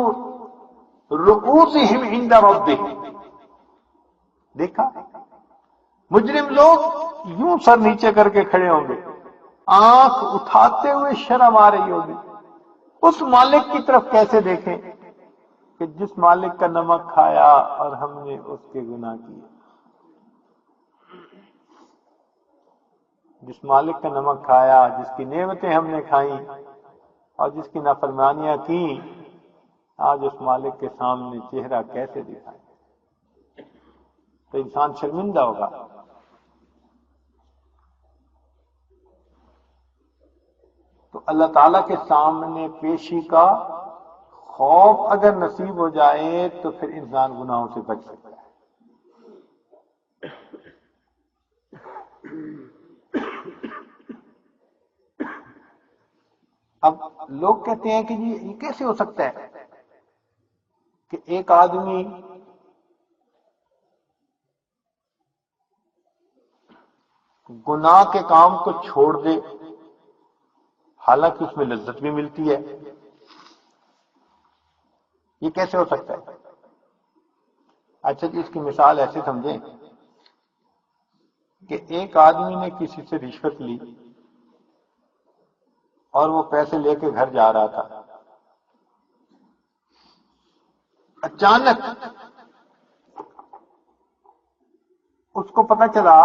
رُءُوسِهِمْ عِندَ رَبِّهِمْ، دیکھا مجرم لوگ یوں سر نیچے کر کے کھڑے ہوں گے، آنکھ اٹھاتے ہوئے شرم آ رہی ہوگی، اس مالک کی طرف کیسے دیکھیں کہ جس مالک کا نمک کھایا اور ہم نے اس کے گناہ کیے، جس مالک کا نمک کھایا، جس کی نعمتیں ہم نے کھائیں اور جس کی نافرمانیاں کی، آج اس مالک کے سامنے چہرہ کیسے دکھائیں؟ تو انسان شرمندہ ہوگا۔ تو اللہ تعالیٰ کے سامنے پیشی کا خوف اگر نصیب ہو جائے تو پھر انسان گناہوں سے بچ سکتا ہے۔ اب لوگ کہتے ہیں کہ جی یہ کیسے ہو سکتا ہے کہ ایک آدمی گناہ کے کام کو چھوڑ دے حالانکہ اس میں لذت بھی ملتی ہے، یہ کیسے ہو سکتا ہے؟ اچھا جی، اس کی مثال ایسے سمجھیں کہ ایک آدمی نے کسی سے رشوت لی اور وہ پیسے لے کے گھر جا رہا تھا، اچانک اس کو پتہ چلا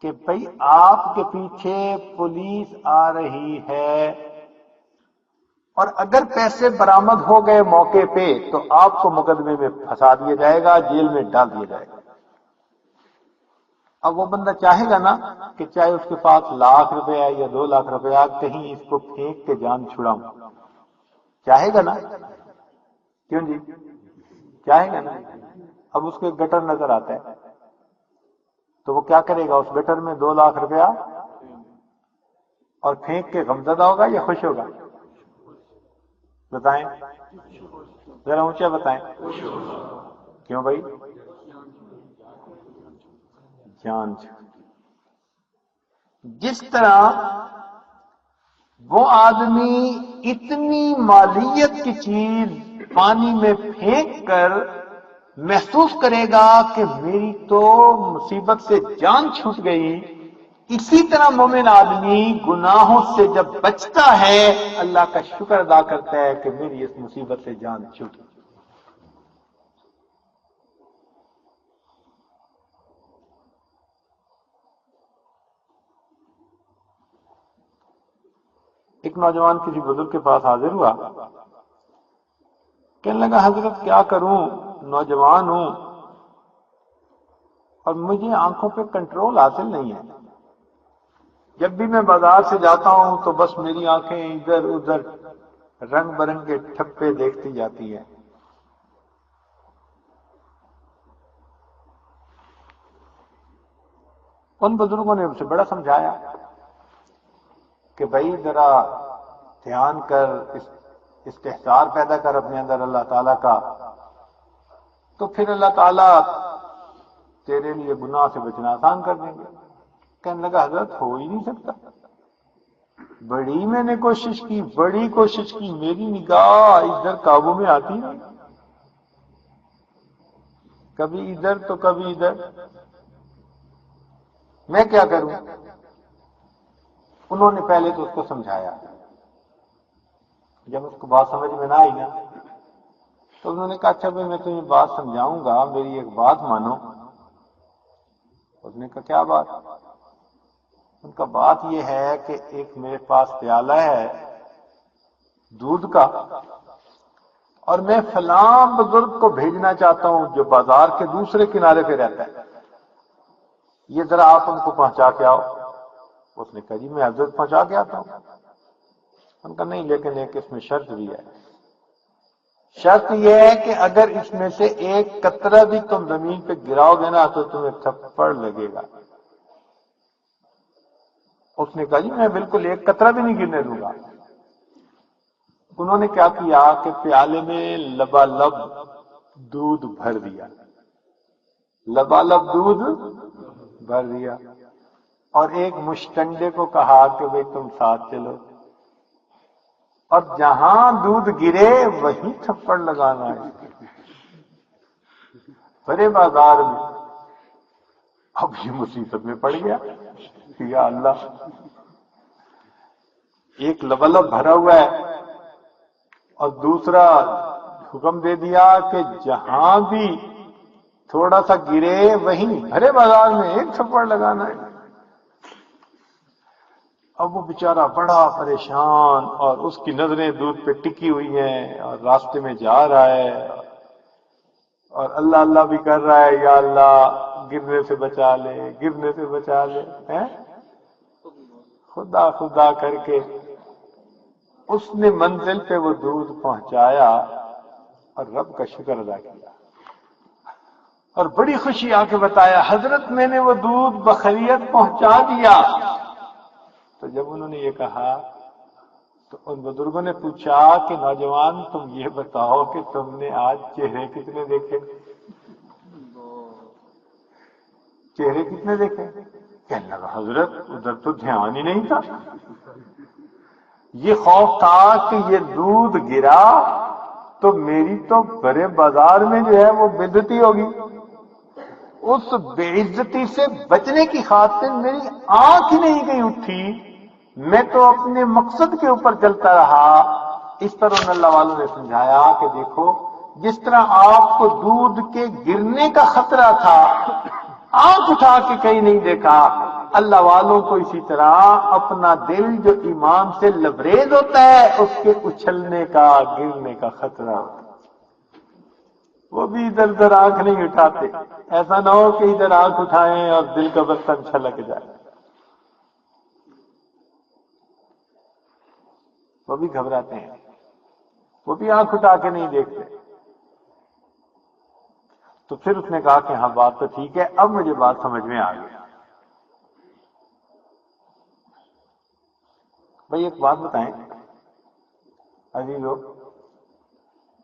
کہ بھئی آپ کے پیچھے پولیس آ رہی ہے اور اگر پیسے برآمد ہو گئے موقع پہ تو آپ کو مقدمے میں پھنسا دیا جائے گا، جیل میں ڈال دیا جائے گا۔ اب وہ بندہ چاہے گا نا کہ چاہے اس کے پاس لاکھ روپے یا 2 لاکھ روپے کہیں اس کو پھینک کے جان چھڑاؤں، چاہے گا نا؟ کیوں جی؟ چاہے گا نا؟ اب اس کو ایک گٹر نظر آتا ہے تو وہ کیا کرے گا؟ اس گٹر میں 2 لاکھ روپیہ اور پھینک کے غمزدہ ہوگا یا خوش ہوگا؟ بتائیں ذرا اونچا بتائیں۔ کیوں بھائی؟ جان جس طرح وہ آدمی اتنی مالیت کی چیز پانی میں پھینک کر محسوس کرے گا کہ میری تو مصیبت سے جان چھوٹ گئی، اسی طرح مومن آدمی گناہوں سے جب بچتا ہے اللہ کا شکر ادا کرتا ہے کہ میری اس مصیبت سے جان چھوٹ گئی۔ ایک نوجوان کسی بزرگ کے پاس حاضر ہوا، کہنے لگا حضرت کیا کروں، نوجوان ہوں اور مجھے آنکھوں پہ کنٹرول حاصل نہیں ہے، جب بھی میں بازار سے جاتا ہوں تو بس میری آنکھیں ادھر ادھر رنگ برنگے ٹھپے دیکھتی جاتی ہیں۔ ان بزرگوں نے اسے بڑا سمجھایا کہ بھائی ذرا دھیان کر، استحضار پیدا کر اپنے اندر اللہ تعالیٰ کا، تو پھر اللہ تعالیٰ تیرے لیے گناہ سے بچنا آسان کر دیں گے۔ کہنے لگا حضرت ہو ہی نہیں سکتا، بڑی میں نے کوشش کی، بڑی کوشش کی، میری نگاہ ادھر قابو میں آتی نہیں، کبھی ادھر تو کبھی ادھر، میں کیا کروں؟ انہوں نے پہلے تو اس کو سمجھایا، جب اس کو بات سمجھ میں نہ آئی نا تو انہوں نے کہا اچھا بھائی میں تمہیں بات سمجھاؤں گا، میری ایک بات مانو۔ اس نے کہا کیا بات؟ ان کا بات یہ ہے کہ ایک میرے پاس پیالہ ہے دودھ کا، اور میں فلاں بزرگ کو بھیجنا چاہتا ہوں جو بازار کے دوسرے کنارے پہ رہتا ہے، یہ ذرا آپ ان کو پہنچا کے آؤ۔ اس نے کہا جی میں حضرت پہنچا کے آتا ہوں۔ ان کا نہیں، لیکن ایک اس میں شرط بھی ہے، شرط یہ ہے کہ اگر اس میں سے ایک قطرہ بھی تم زمین پہ گراؤ گے نا تو تمہیں تھپڑ لگے گا۔ اس نے کہا جی میں بالکل ایک قطرہ بھی نہیں گرنے دوں گا۔ انہوں نے کیا کیا کہ پیالے میں لبالب دودھ بھر دیا، لبالب دودھ بھر دیا، اور ایک مشٹنڈے کو کہا کہ بھئی تم ساتھ چلو، اور جہاں دودھ گرے وہیں تھپڑ لگانا ہے بڑے بازار میں۔ اب یہ مصیبت میں پڑ گیا، یا اللہ، ایک لبالب بھرا ہوا ہے اور دوسرا حکم دے دیا کہ جہاں بھی تھوڑا سا گرے وہیں بھرے بازار میں ایک تھپڑ لگانا ہے۔ اب وہ بیچارہ بڑا پریشان، اور اس کی نظریں دودھ پہ ٹکی ہوئی ہیں، اور راستے میں جا رہا ہے اور اللہ اللہ بھی کر رہا ہے، یا اللہ گرنے سے بچا لے، گرنے سے بچا لے، خدا خدا کر کے اس نے منزل پہ وہ دودھ پہنچایا اور رب کا شکر ادا کیا، اور بڑی خوشی آ کے بتایا حضرت میں نے وہ دودھ بخیریت پہنچا دیا۔ تو جب انہوں نے یہ کہا تو ان بزرگوں نے پوچھا کہ نوجوان تم یہ بتاؤ کہ تم نے آج چہرے کتنے دیکھے؟ چہرے کتنے دیکھے؟ کہنے لگا حضرت ادھر تو دھیان ہی نہیں تھا، یہ خوف تھا کہ یہ دودھ گرا تو میری تو بڑے بازار میں جو ہے وہ بے عزتی ہوگی، اس بے عزتی سے بچنے کی خاطر میری آنکھ ہی نہیں گئی اٹھی، میں تو اپنے مقصد کے اوپر چلتا رہا۔ اس پر ان اللہ والوں نے سمجھایا کہ دیکھو جس طرح آپ کو دودھ کے گرنے کا خطرہ تھا، آنکھ اٹھا کے کہیں نہیں دیکھا، اللہ والوں کو اسی طرح اپنا دل جو ایمان سے لبریز ہوتا ہے اس کے اچھلنے کا، گرنے کا خطرہ ہوتا ہے، وہ بھی ادھر ادھر آنکھ نہیں اٹھاتے، ایسا نہ ہو کہ ادھر آنکھ اٹھائیں اور دل کا برتن چھلک جائے۔ وہ بھی گھبراتے ہیں، وہ بھی آنکھ اٹھا کے نہیں دیکھتے۔ تو پھر اس نے کہا کہ ہاں بات تو ٹھیک ہے، اب مجھے بات سمجھ میں آ گئی۔ بھئی ایک بات بتائیں عزیزو،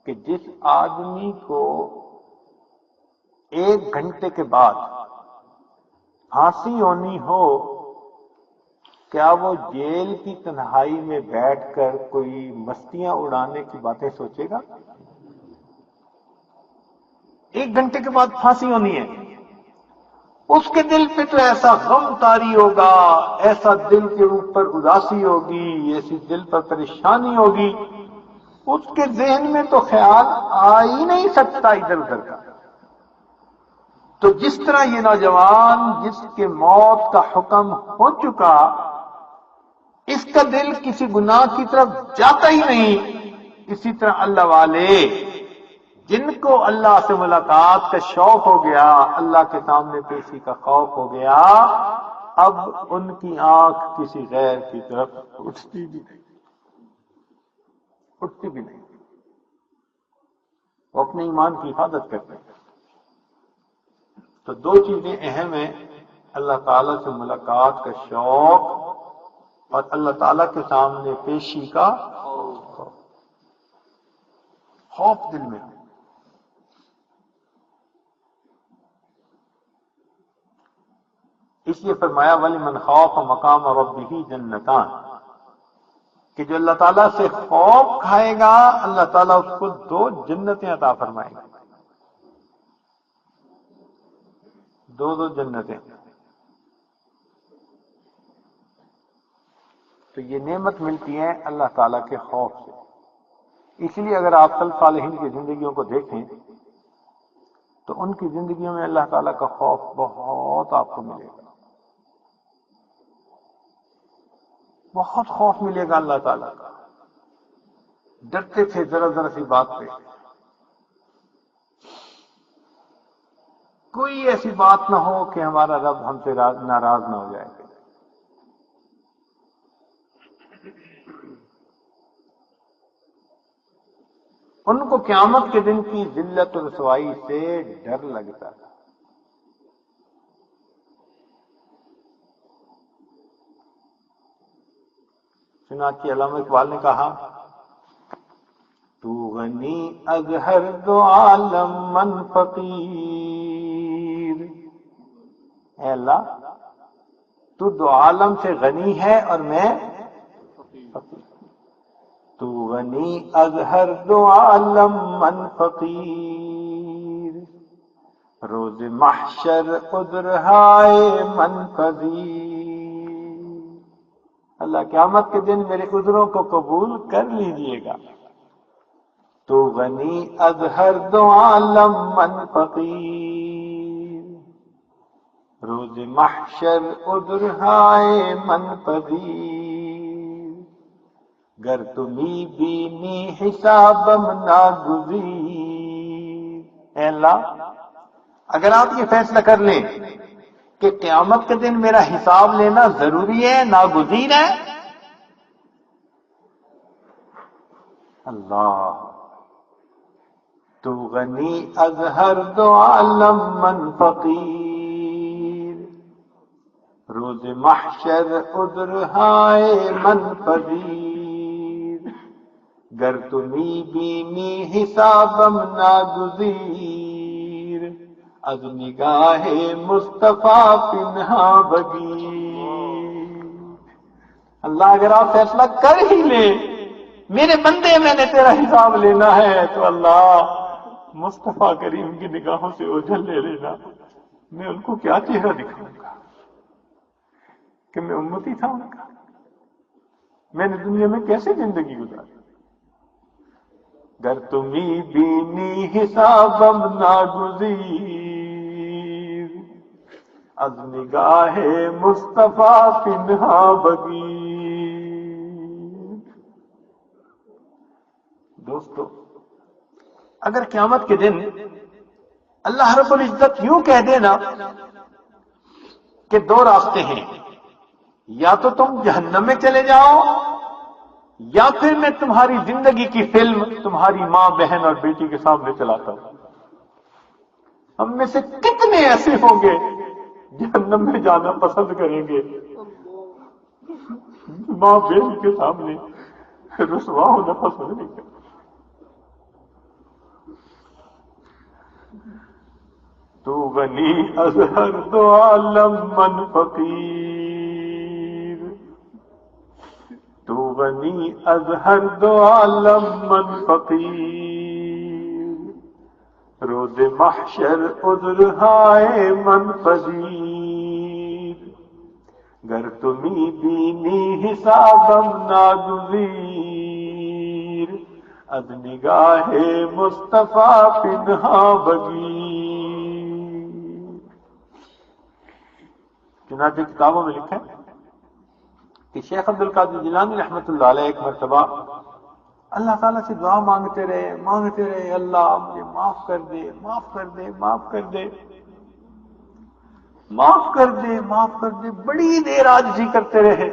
کہ جس آدمی کو 1 گھنٹے کے بعد پھانسی ہونی ہو، کیا وہ جیل کی تنہائی میں بیٹھ کر کوئی مستیاں اڑانے کی باتیں سوچے گا؟ 1 گھنٹے کے بعد پھانسی ہونی ہے، اس کے دل پہ تو ایسا غم طاری ہوگا، ایسا دل کے اوپر اداسی ہوگی، ایسی دل پر پریشانی ہوگی، اس کے ذہن میں تو خیال آ ہی نہیں سکتا ادھر ادھر کا۔ تو جس طرح یہ نوجوان جس کے موت کا حکم ہو چکا، اس کا دل کسی گناہ کی طرف جاتا ہی نہیں، اسی طرح اللہ والے جن کو اللہ سے ملاقات کا شوق ہو گیا، اللہ کے سامنے پیشی کا خوف ہو گیا، اب ان کی آنکھ کسی غیر کی طرف اٹھتی بھی نہیں، اٹھتی بھی نہیں، وہ اپنے ایمان کی حفاظت کرتے ہیں۔ تو 2 چیزیں اہم ہیں، اللہ تعالیٰ سے ملاقات کا شوق اور اللہ تعالیٰ کے سامنے پیشی کا خوف دل میں۔ اس لیے فرمایا وَلِمَنْ خَافَ مَقَامَ رَبِّهِ جَنَّتَانِ، کہ جو اللہ تعالیٰ سے خوف کھائے گا اللہ تعالیٰ اس کو 2 جنتیں عطا فرمائیں گے، 2 جنتیں۔ تو یہ نعمت ملتی ہے اللہ تعالیٰ کے خوف سے۔ اس لیے اگر آپ سلف صالحین کی زندگیوں کو دیکھیں تو ان کی زندگیوں میں اللہ تعالیٰ کا خوف بہت آپ کو ملے گا، بہت خوف ملے گا اللہ تعالیٰ کا۔ ڈرتے تھے ذرا ذرا سی بات پہ، کوئی ایسی بات نہ ہو کہ ہمارا رب ہم سے ناراض نہ ہو جائے گا۔ ان کو قیامت کے دن کی ذلت و رسوائی سے ڈر لگتا تھا۔ چنانچہ علامہ اقبال نے کہا، تو غنی از ہر 2 عالم من فقیر۔ اے اللہ تو 2 عالم سے غنی ہے اور میں فقیر۔ تو غنی از ہر 2 عالم من فقیر، روز محشر عذرہائے من پذیر۔ اللہ قیامت کے دن میرے عذروں کو قبول کر لیجئے گا۔ تو غنی از ہر 2 عالم من فقیر، روز محشر عذرہائے من پذیر، گر تمی بینی حسابم ناگزیر۔ اے اللہ اگر آپ یہ فیصلہ کر لیں کہ قیامت کے دن میرا حساب لینا ضروری ہے، ناگزیر ہے، اللہ تو غنی از ہر 2 عالم من فقیر، روز محشر عذرہائے من پذیر، گر تمی بینی حسابم ناگزیر، از نگاہ مصطفیٰ پنہا بگیر۔ اللہ اگر آپ فیصلہ کر ہی لیں میرے بندے میں نے تیرا حساب لینا ہے تو اللہ مصطفیٰ کریم کی نگاہوں سے اوجھل لے لینا، میں ان کو کیا چہرہ دکھاؤں گا کہ میں امتی تھا ان کا، میں نے دنیا میں کیسے زندگی گزاری۔ گر تمی بینی حسابم ناگزیر، از نگاہ مصطفیٰ پنہا بگیر۔ دوستو اگر قیامت کے دن اللہ رب العزت یوں کہہ دینا کہ 2 راستے ہیں، یا تو تم جہنم میں چلے جاؤ یا پھر میں تمہاری زندگی کی فلم تمہاری ماں بہن اور بیٹی کے سامنے چلاتا ہوں، ہم میں سے کتنے ایسے ہوں گے جہنم میں جانا پسند کریں گے، ماں بہن کے سامنے رسوا ہونا پسند نہیں کریں۔ تو غنی از ہر 2 عالم من فقیر، تو غنی از ہر 2 عالم من فقیر، روز محشر عذرہائے من پذیر، گر تمی بینی حسابم ناگزیر، از نگاہ مصطفیٰ پنہا بگیر۔ چنانچہ کتابوں میں لکھا ہے کہ شیخ عبد القادر جیلانی رحمۃ اللہ علیہ ایک مرتبہ اللہ تعالیٰ سے دعا مانگتے رہے، اللہ مجھے معاف کر دے، معاف کر دے، معاف کر دے، معاف کر دے، معاف کر دے، بڑی دیر عاجزی کرتے رہے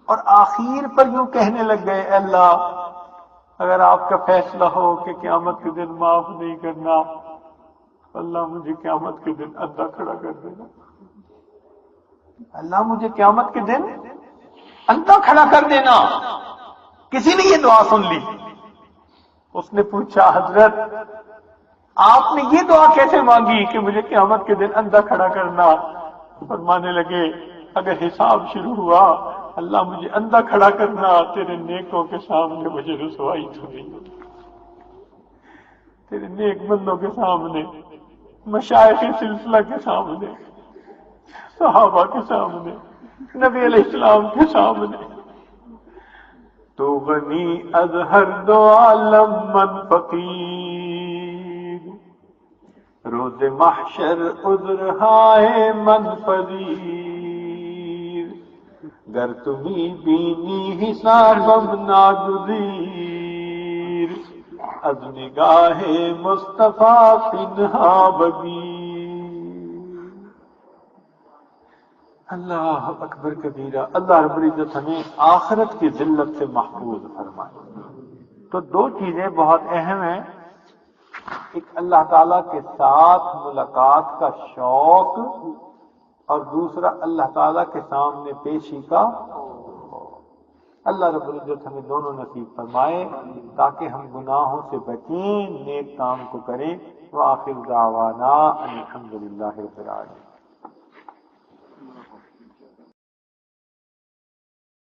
اور آخر پر یوں کہنے لگ گئے، اے اللہ اگر آپ کا فیصلہ ہو کہ قیامت کے دن معاف نہیں کرنا، اللہ مجھے قیامت کے دن اندھا کھڑا کر دینا، اللہ مجھے قیامت کے دن اندھا کھڑا کر دینا۔ کسی نے یہ دعا سن لی، اس نے پوچھا حضرت آپ نے یہ دعا کیسے مانگی کہ مجھے قیامت کے دن اندھا کھڑا کرنا؟ فرمانے لگے اگر حساب شروع ہوا اللہ مجھے اندھا کھڑا کرنا تیرے نیکوں کے سامنے، مجھے رسوائی تو نہیں ہوتی، تیرے نیک بندوں کے سامنے، مشائخ سلسلہ کے سامنے، صحابہ کے سامنے، نبی علیہ السلام کے سامنے۔ تو غنی از ہر دو عالم من فقیر، روز محشر عذر ہائے من پذیر، گر تمی بینی حسابم ناگزیر، از نگاہ مصطفیٰ پنہا بدیر۔ اللہ اکبر کبیرہ۔ اللہ رب العزت ہمیں آخرت کی ذلت سے محفوظ فرمائے۔ تو دو چیزیں بہت اہم ہیں، ایک اللہ تعالیٰ کے ساتھ ملاقات کا شوق، اور دوسرا اللہ تعالیٰ کے سامنے پیشی کا خوف۔ اللہ رب العزت ہمیں دونوں نصیب فرمائے تاکہ ہم گناہوں سے بچیں، نیک کام کو کریں۔ وآخر دعوانا ان الحمد للہ رب العالمین۔